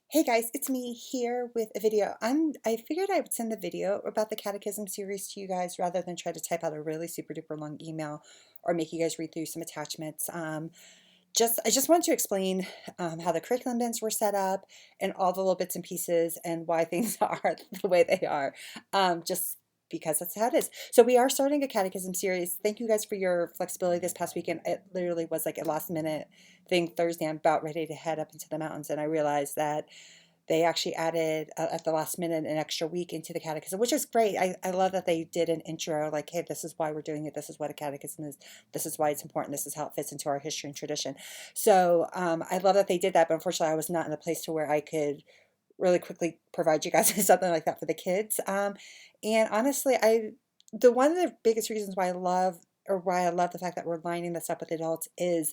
Hey guys, it's me here with a video. I figured I would send the video about the Catechism series to you guys rather than try to type out a really super duper long email or make you guys read through some attachments. I just wanted to explain how the curriculum bins were set up and all the little bits and pieces and why things are the way they are. Just because that's how it is. So we are starting a catechism series. Thank you guys for your flexibility this past weekend. It literally was like a last minute thing Thursday. I'm about ready to head up into the mountains, and I realized that they actually added at the last minute an extra week into the catechism, which is great. I love that they did an intro like, hey, this is why we're doing it. This is what a catechism is. This is why it's important. This is how it fits into our history and tradition. So I love that they did that. But unfortunately, I was not in a place to where I could really quickly provide you guys with something like that for the kids. And honestly, the one of the biggest reasons why I love the fact that we're lining this up with adults is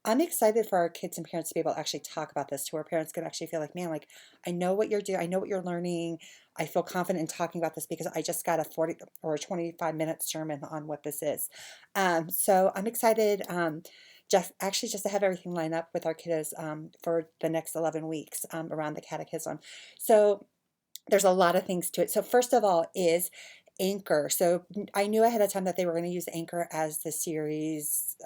I'm excited for our kids and parents to be able to actually talk about this to where parents can actually feel like, man, like I know what you're doing, I know what you're learning. I feel confident in talking about this because I just got a 40 or a 25-minute sermon on what this is. So I'm excited just to have everything line up with our kiddos for the next 11 weeks around the catechism. So there's a lot of things to it. So first of all is Anchor. So I knew ahead of time that they were going to use Anchor as the series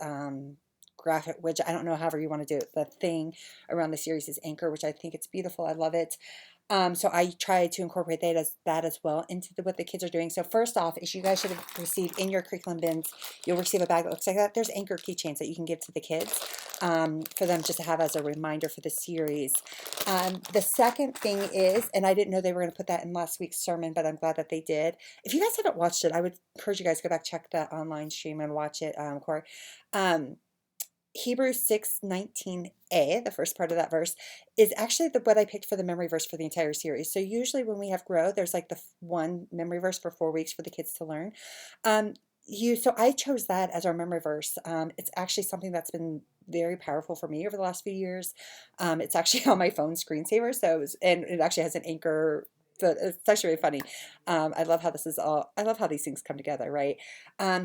graphic, which I don't know, however you want to do it. The thing around the series is Anchor, which I think it's beautiful. I love it. So I try to incorporate that as well into what the kids are doing. So first off, is you guys should have received in your curriculum bins, you'll receive a bag that looks like that. There's Anchor keychains that you can give to the kids for them just to have as a reminder for the series. The second thing is, and I didn't know they were going to put that in last week's sermon, but I'm glad that they did. If you guys haven't watched it, I would encourage you guys to go back, check the online stream and watch it, Corey. Hebrews 6:19a, the first part of that verse, is actually what I picked for the memory verse for the entire series. So usually when we have Grow, there's like the one memory verse for 4 weeks for the kids to learn. Um, so I chose that as our memory verse. It's actually something that's been very powerful for me over the last few years. It's actually on my phone screensaver, and it actually has an anchor. So it's actually really funny. I love how these things come together, right?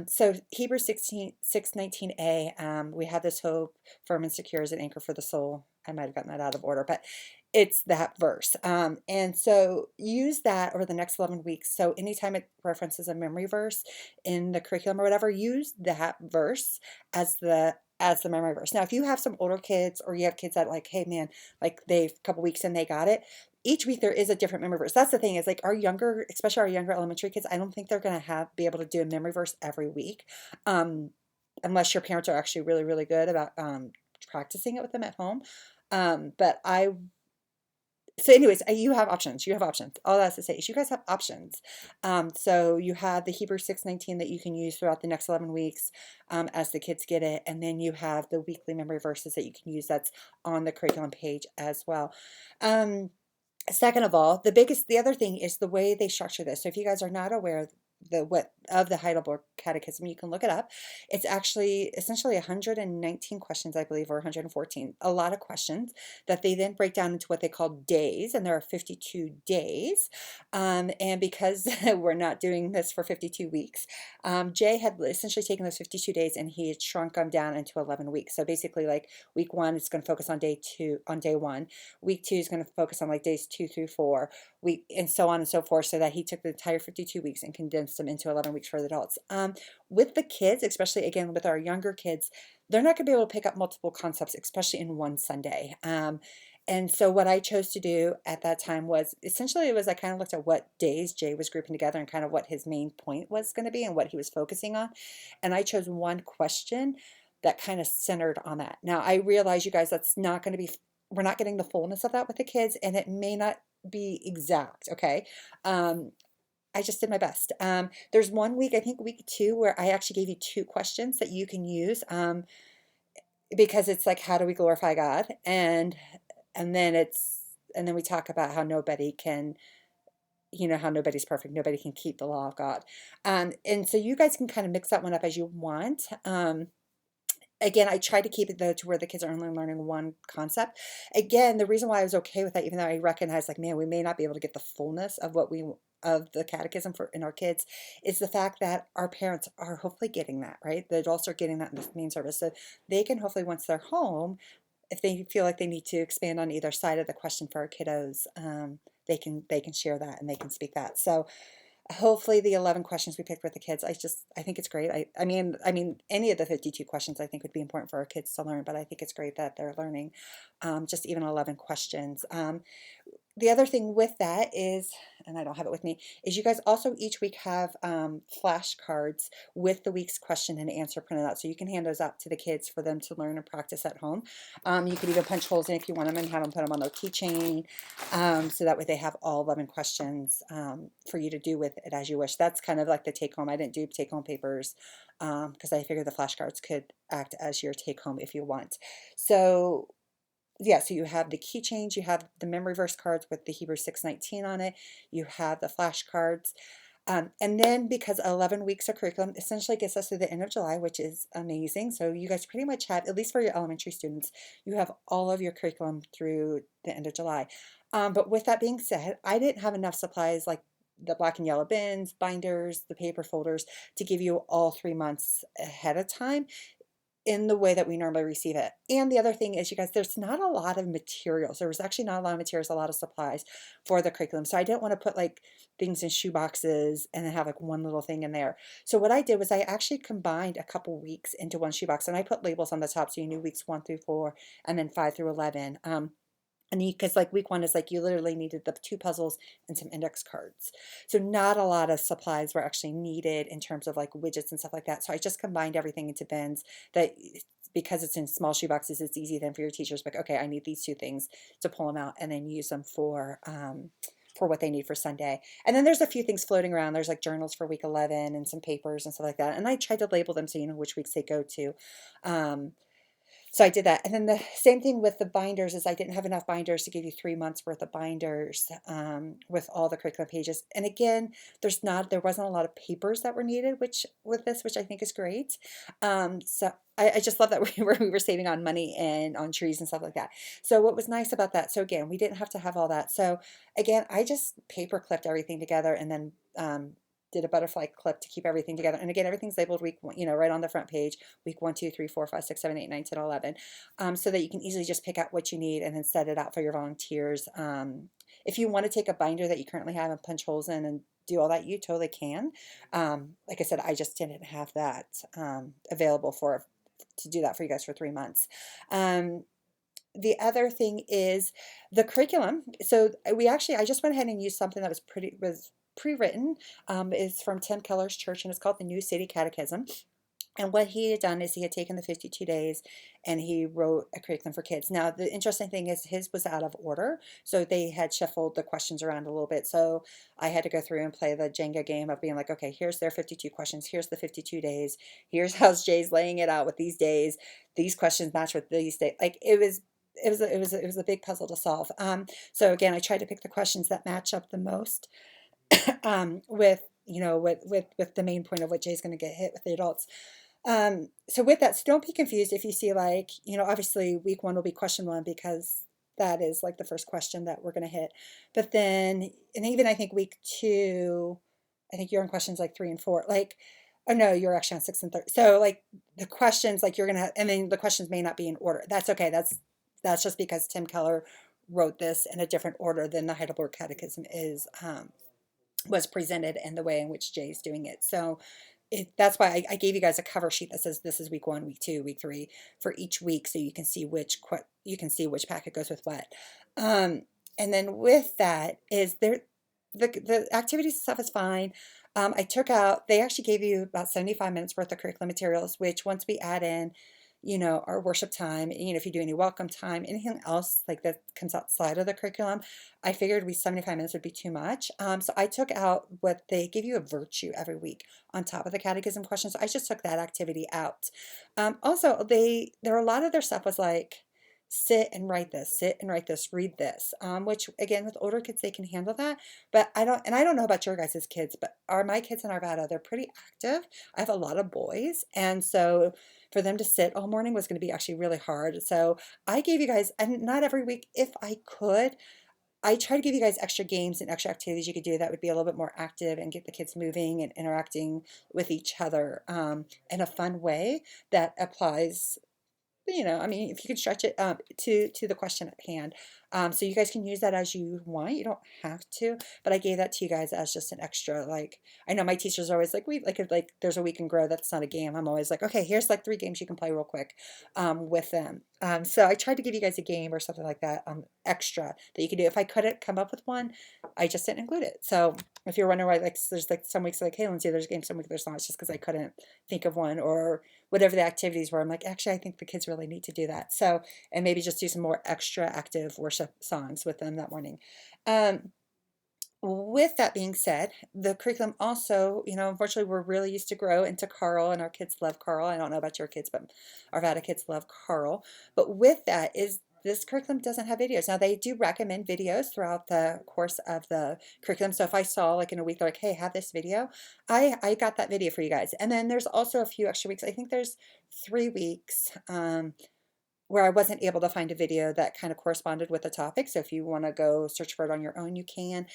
So Hebrews 6:19a, we have this hope, firm and secure as an anchor for the soul. I might have gotten that out of order, but it's that verse. And so use that over the next 11 weeks. So anytime it references a memory verse in the curriculum or whatever, use that verse as the memory verse. Now, if you have some older kids or you have kids that like, hey man, like they've a couple weeks and they got it, each week there is a different memory verse. That's the thing is like especially our younger elementary kids, I don't think they're going to be able to do a memory verse every week, unless your parents are actually really, really good about practicing it with them at home. But I so anyways, you have options. You have options. All that's to say is you guys have options. So you have the Hebrew 6:19 that you can use throughout the next 11 weeks as the kids get it. And then you have the weekly memory verses that you can use that's on the curriculum page as well. Second of all, the other thing is the way they structure this. So if you guys are not aware of the Heidelberg Catechism, you can look it up. It's actually essentially 119 questions, I believe, or 114. A lot of questions that they then break down into what they call days, and there are 52 days. And because we're not doing this for 52 weeks, Jay had essentially taken those 52 days and he had shrunk them down into 11 weeks. So basically, like week one, it's going to focus on day one. Week two is going to focus on like days 2 through 4, and so on and so forth, so that he took the entire 52 weeks and condensed them into 11 weeks for the adults. With the kids, especially again with our younger kids, they're not going to be able to pick up multiple concepts, especially in one Sunday. And so what I chose to do at that time was essentially I kind of looked at what days Jay was grouping together and kind of what his main point was going to be and what he was focusing on. And I chose one question that kind of centered on that. Now I realize you guys that's not going to be we're not getting the fullness of that with the kids, and it may not be exact, okay? I just did my best. There's one week, I think week 2, where I actually gave you 2 questions that you can use because it's like, how do we glorify God? And then we talk about how nobody can, how nobody's perfect. Nobody can keep the law of God. And so you guys can kind of mix that one up as you want. Again, I try to keep it though to where the kids are only learning one concept. Again, the reason why I was okay with that, even though I recognize like, man, we may not be able to get the fullness of of the catechism in our kids, is the fact that our parents are hopefully getting that, right? The adults are getting that in the main service. So they can hopefully, once they're home, if they feel like they need to expand on either side of the question for our kiddos, they can share that and they can speak that. So hopefully the 11 questions we picked with the kids, I think it's great. I mean any of the 52 questions I think would be important for our kids to learn, but I think it's great that they're learning just even 11 questions. The other thing with that is, and I don't have it with me, is you guys also each week have flashcards with the week's question and answer printed out. So you can hand those out to the kids for them to learn and practice at home. You could even punch holes in if you want them and have them put them on their keychain. So that way they have all 11 questions for you to do with it as you wish. That's kind of like the take home. I didn't do take home papers because I figured the flashcards could act as your take home if you want. So yeah, so you have the keychains, you have the memory verse cards with the Hebrews 6:19 on it, you have the flashcards. And then because 11 weeks of curriculum essentially gets us to the end of July, which is amazing. So you guys pretty much have, at least for your elementary students, you have all of your curriculum through the end of July. But with that being said, I didn't have enough supplies like the black and yellow bins, binders, the paper folders to give you all 3 months ahead of time in the way that we normally receive it. And the other thing is, you guys, there's not a lot of materials. There was actually not a lot of materials, a lot of supplies for the curriculum. So I didn't want to put like things in shoe boxes and then have like one little thing in there. So what I did was I actually combined a couple weeks into one shoebox, and I put labels on the top so you knew weeks 1 through 4 and then 5 through 11. And because like week 1 is like you literally needed the 2 puzzles and some index cards. So not a lot of supplies were actually needed in terms of like widgets and stuff like that. So I just combined everything into bins that because it's in small shoe boxes, it's easy then for your teachers, like, okay, I need these 2 things to pull them out and then use them for what they need for Sunday. And then there's a few things floating around. There's like journals for week 11 and some papers and stuff like that. And I tried to label them so you know which weeks they go to. So I did that. And then the same thing with the binders is I didn't have enough binders to give you 3 months worth of binders with all the curriculum pages. And again, there wasn't a lot of papers that were needed, which I think is great. So I just love that we were saving on money and on trees and stuff like that. So what was nice about that, so again, we didn't have to have all that. So again, I just paper clipped everything together and then did a butterfly clip to keep everything together. And again, everything's labeled week 1, right on the front page, week 1, 2, 3, 4, 5, 6, 7, 8, 9, 10, 11, so that you can easily just pick out what you need and then set it out for your volunteers. If you want to take a binder that you currently have and punch holes in and do all that, you totally can. Like I said, I just didn't have that available to do that for you guys for 3 months. The other thing is the curriculum. So I just went ahead and used something that was pre-written. Is from Tim Keller's church, and it's called the New City Catechism. And what he had done is he had taken the 52 days and he wrote a curriculum for kids. Now, the interesting thing is his was out of order. So they had shuffled the questions around a little bit. So I had to go through and play the Jenga game of being like, okay, here's their 52 questions. Here's the 52 days. Here's how Jay's laying it out with these days. These questions match with these days. Like it was a big puzzle to solve. So again, I tried to pick the questions that match up the most with with the main point of what Jay's going to get hit with the adults. So with that, so don't be confused if you see like, obviously week 1 will be question 1 because that is like the first question that we're going to hit. But then, and even I think week 2, I think you're on questions like 3 and 4, like, oh no, you're actually on 6 and 3. So like the questions, like you're going to, and then the questions may not be in order. That's okay. That's just because Tim Keller wrote this in a different order than the Heidelberg Catechism was presented and the way in which Jay's doing it. So that's why I gave you guys a cover sheet that says this is week 1, week 2, week 3 for each week, so you can see which packet goes with what. And then with that is the activities stuff is fine. They actually gave you about 75 minutes worth of curriculum materials, which once we add in our worship time, if you do any welcome time, anything else like that comes outside of the curriculum, I figured 75 minutes would be too much. So I took out what they give you a virtue every week on top of the catechism questions. So I just took that activity out. Also, a lot of their stuff was like, sit and write this, read this, which again, with older kids, they can handle that. But I don't know about your guys' kids, but my kids in Arvada, they're pretty active. I have a lot of boys. And so for them to sit all morning was going to be actually really hard. So I gave you guys, and not every week, if I could, I try to give you guys extra games and extra activities you could do that would be a little bit more active and get the kids moving and interacting with each other in a fun way that applies I mean, if you can stretch it to the question at hand. So you guys can use that as you want. You don't have to, but I gave that to you guys as just an extra. Like, I know my teachers are always like, we like if like there's a week and grow that's not a game. I'm always like, okay, here's like 3 games you can play real quick with them. So I tried to give you guys a game or something like that extra that you can do. If I couldn't come up with one, I just didn't include it. So if you're wondering why, like, there's like some weeks like, hey, Lindsay, there's a game, some weeks there's not. It's just because I couldn't think of one, or whatever the activities were. I'm like, actually, I think the kids really need to do that. So, and maybe just do some more extra active worship songs with them that morning. Um, with that being said, the curriculum also, unfortunately, we're really used to grow into Carl, and our kids love Carl. I don't know about your kids, but our Vada kids love Carl. But with that is this curriculum doesn't have videos. Now, they do recommend videos throughout the course of the curriculum. So if I saw like in a week, they're like, hey, have this video, I got that video for you guys. And then there's also a few extra weeks. I think there's 3 weeks. Where I wasn't able to find a video that kind of corresponded with the topic. So if you want to go search for it on your own, you can.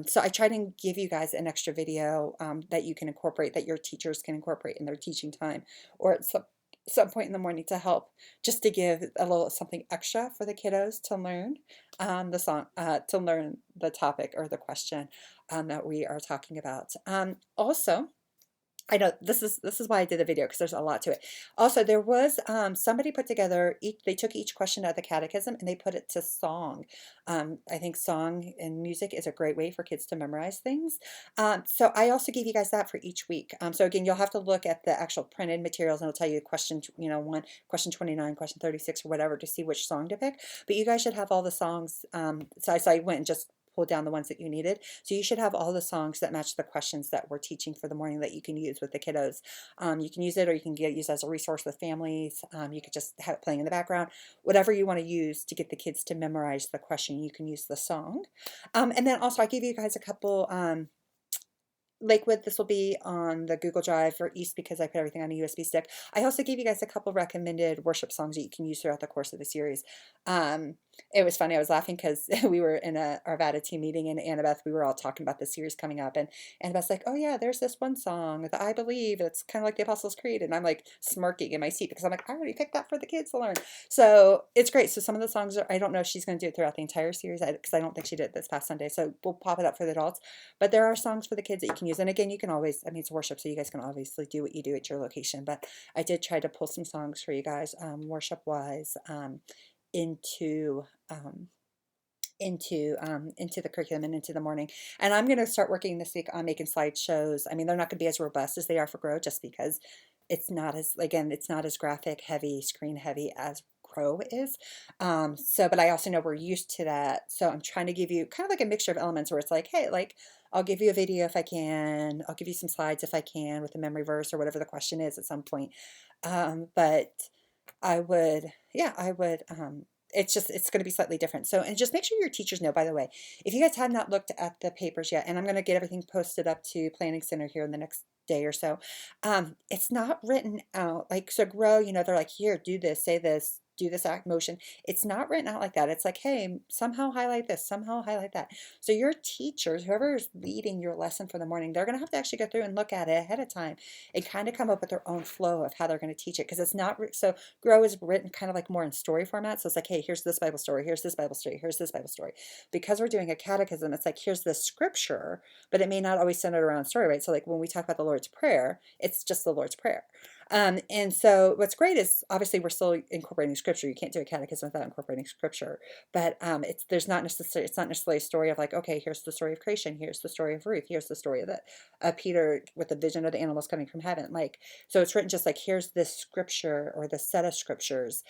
So I try to give you guys an extra video that you can incorporate, that your teachers can incorporate in their teaching time, or at some point in the morning, to help, just to give a little something extra for the kiddos to learn to learn the topic or the question that we are talking about. Also, I know this is why I did the video, because there's a lot to it. Also, there was somebody put together they took each question out of the catechism and they put it to song. I think song and music is a great way for kids to memorize things. So I also gave you guys that for each week. So again, you'll have to look at the actual printed materials, and it'll tell you question, 29, question 36, or whatever, to see which song to pick. But you guys should have all the songs. So I went and just pull down the ones that you needed. So you should have all the songs that match the questions that we're teaching for the morning that you can use with the kiddos. You can use it, or you can use it as a resource with families. You could just have it playing in the background. Whatever you want to use to get the kids to memorize the question, you can use the song. And then also I gave you guys a couple Lakewood, this will be on the Google Drive for East, because I put everything on a USB stick. I also gave you guys a couple recommended worship songs that you can use throughout the course of the series. It was funny. I was laughing because we were in our Vada team meeting, and Annabeth, we were all talking about the series coming up, and Annabeth's like, oh yeah, there's this one song, the I Believe, it's kind of like the Apostles' Creed, and I'm like smirking in my seat because I'm like, I already picked that for the kids to learn. So it's great. So some of the songs I don't know if she's going to do it throughout the entire series, because I don't think she did it this past Sunday, so we'll pop it up for the adults. But there are songs for the kids that you can use. And again, you can always, I mean, it's worship, so you guys can obviously do what you do at your location. But I did try to pull some songs for you guys, worship-wise, into into the curriculum and into the morning. And I'm going to start working this week on making slideshows. I mean, they're not going to be as robust as they are for Grow, just because it's not as graphic heavy, screen heavy as Grow is. But I also know we're used to that. So I'm trying to give you kind of like a mixture of elements where it's like, hey, like, I'll give you a video if I can. I'll give you some slides if I can, with a memory verse or whatever the question is at some point. But I would, yeah, I would, it's going to be slightly different. So, and just make sure your teachers know, by the way, if you guys have not looked at the papers yet, and I'm going to get everything posted up to Planning Center here in the next day or so, it's not written out like, so Grow, they're like, here, do this, say this, do this act motion. It's not written out like that. It's like, hey, somehow highlight this, somehow highlight that. So your teachers, whoever is leading your lesson for the morning, they're going to have to actually go through and look at it ahead of time and kind of come up with their own flow of how they're going to teach it. Because it's not, so Grow is written kind of like more in story format. So it's like, hey, here's this Bible story, here's this Bible story, here's this Bible story. Because we're doing a catechism, it's like, here's this scripture, but it may not always center around story, right? So like when we talk about the Lord's Prayer, it's just the Lord's Prayer. And so what's great is, obviously we're still incorporating scripture. You can't do a catechism without incorporating scripture, but it's not necessarily a story of like, okay, here's the story of creation, here's the story of Ruth, here's the story of Peter with the vision of the animals coming from heaven. Like, so it's written just like, here's this scripture or the set of scriptures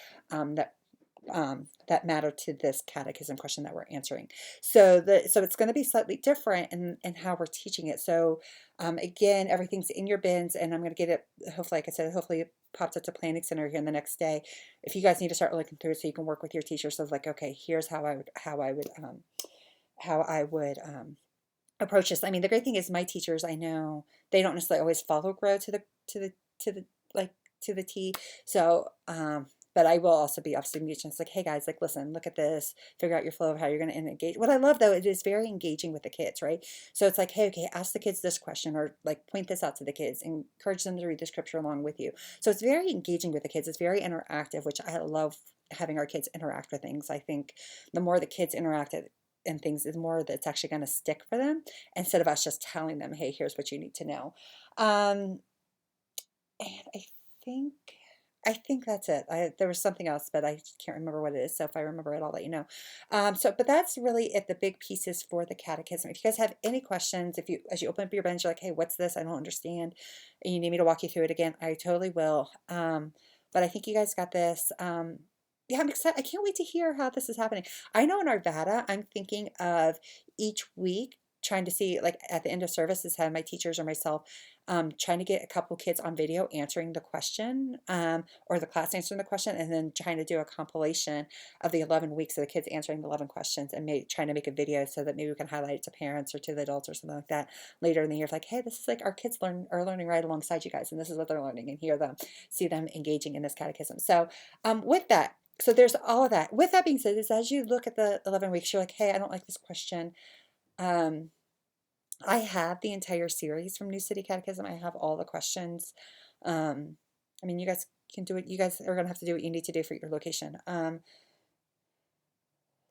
that matter to this catechism question that we're answering. So it's going to be slightly different in how we're teaching it. So again, everything's in your bins, and I'm going to get it, hopefully, like I said, hopefully it pops up to Planning Center here in the next day. If you guys need to start looking through it, so you can work with your teachers, so like, okay, here's how I would approach this. I mean, the great thing is my teachers, I know they don't necessarily always follow Grow to the like to the T. So But I will also be obviously engaging. It's like, hey guys, like, listen, look at this, figure out your flow of how you're going to engage. What I love though, it is very engaging with the kids, right? So it's like, hey, okay, ask the kids this question, or like point this out to the kids, encourage them to read the scripture along with you. So it's very engaging with the kids. It's very interactive, which I love having our kids interact with things. I think the more the kids interact and things, the more that's actually going to stick for them, instead of us just telling them, hey, here's what you need to know. And think I think that's it. There was something else, but I can't remember what it is. So if I remember it, I'll let you know. But that's really it, the big pieces for the catechism. If you guys have any questions, if you, as you open up your bench, you're like, hey, what's this? I don't understand. And you need me to walk you through it again, I totally will. But I think you guys got this. Yeah, I'm excited. I can't wait to hear how this is happening. I know in Arvada, I'm thinking of each week trying to see, like at the end of services, have my teachers or myself trying to get a couple kids on video answering the question, or the class answering the question, and then trying to do a compilation of the 11 weeks of the kids answering the 11 questions, and trying to make a video so that maybe we can highlight it to parents or to the adults or something like that later in the year. It's like, hey, this is like our kids are learning right alongside you guys, and this is what they're learning, and hear them, see them engaging in this catechism. So with that, so there's all of that. With that being said, is as you look at the 11 weeks, you're like, hey, I don't like this question. I have the entire series from New City Catechism. I have all the questions. I mean, you guys can do it. You guys are going to have to do what you need to do for your location.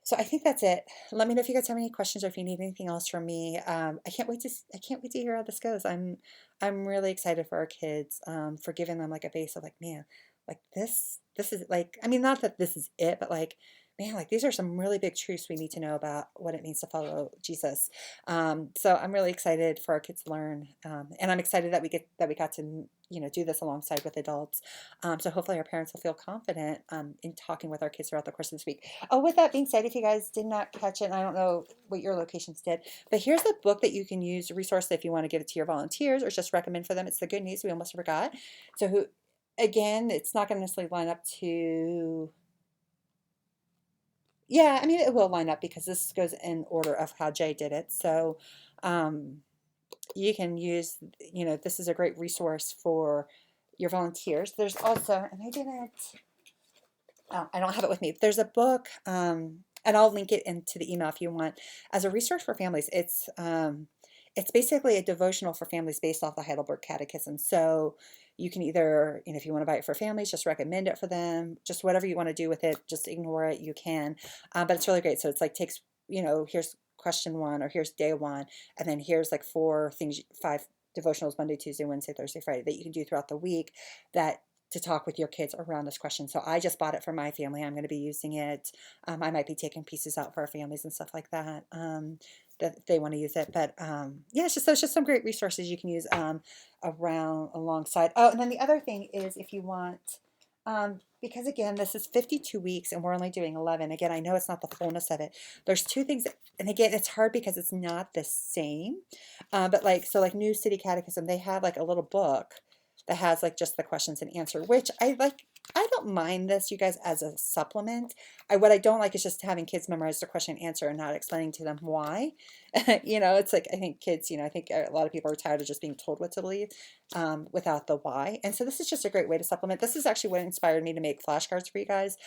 So I think that's it. Let me know if you guys have any questions or if you need anything else from me. I can't wait to hear how this goes. I'm really excited for our kids, for giving them like a base of like, man, like this is like, I mean, not that this is it, but like, man, like these are some really big truths we need to know about what it means to follow Jesus. So I'm really excited for our kids to learn, and I'm excited that we got to do this alongside with adults. So hopefully our parents will feel confident in talking with our kids throughout the course of this week. Oh, with that being said, if you guys did not catch it, and I don't know what your locations did, but here's a book that you can use, a resource if you want to give it to your volunteers or just recommend for them. It's the Good News We Almost Forgot. So again, it's not going to necessarily line up to, yeah, I mean, it will line up because this goes in order of how Jay did it. So you can use, this is a great resource for your volunteers. There's also, and I don't have it with me. There's a book, and I'll link it into the email if you want, as a resource for families. It's basically a devotional for families based off the Heidelberg Catechism. So you can either, if you want to buy it for families, just recommend it for them, just whatever you want to do with it, just ignore it, you can. But it's really great. So it's like takes, here's question 1, or here's day 1, and then here's like 5 devotionals, Monday, Tuesday, Wednesday, Thursday, Friday, that you can do throughout the week that to talk with your kids around this question. So I just bought it for my family. I'm going to be using it. I might be taking pieces out for our families and stuff like that, that they want to use it. But yeah, it's just some great resources you can use alongside. Oh, and then the other thing is, if you want, because again, this is 52 weeks and we're only doing 11. Again, I know it's not the fullness of it. There's 2 things, and again, it's hard because it's not the same. But like New City Catechism, they have like a little book that has like just the questions and answer, which I like. I don't mind this, you guys, as a supplement. What I don't like is just having kids memorize the question and answer and not explaining to them why. It's like, I think kids, I think a lot of people are tired of just being told what to believe, without the why. And so this is just a great way to supplement. This is actually what inspired me to make flashcards for you guys,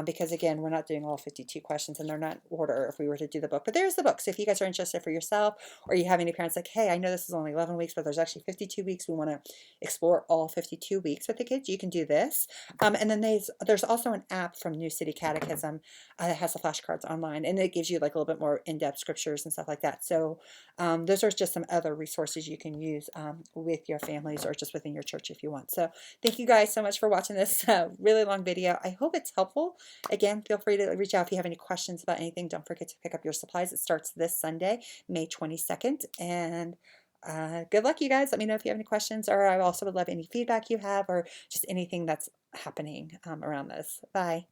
because again, we're not doing all 52 questions and they're not in order if we were to do the book. But there's the book. So if you guys are interested for yourself, or you have any parents like, hey, I know this is only 11 weeks, but there's actually 52 weeks. We want to explore all 52 weeks with the kids. You can do this. And then there's also an app from New City Catechism that has the flashcards online, and it gives you like a little bit more in-depth scriptures and stuff like that. So those are just some other resources you can use with your families or just within your church if you want. So thank you guys so much for watching this really long video. I hope it's helpful. Again, feel free to reach out if you have any questions about anything. Don't forget to pick up your supplies. It starts this Sunday, May 22nd. And good luck, you guys. Let me know if you have any questions, or I also would love any feedback you have, or just anything that's happening around this. Bye.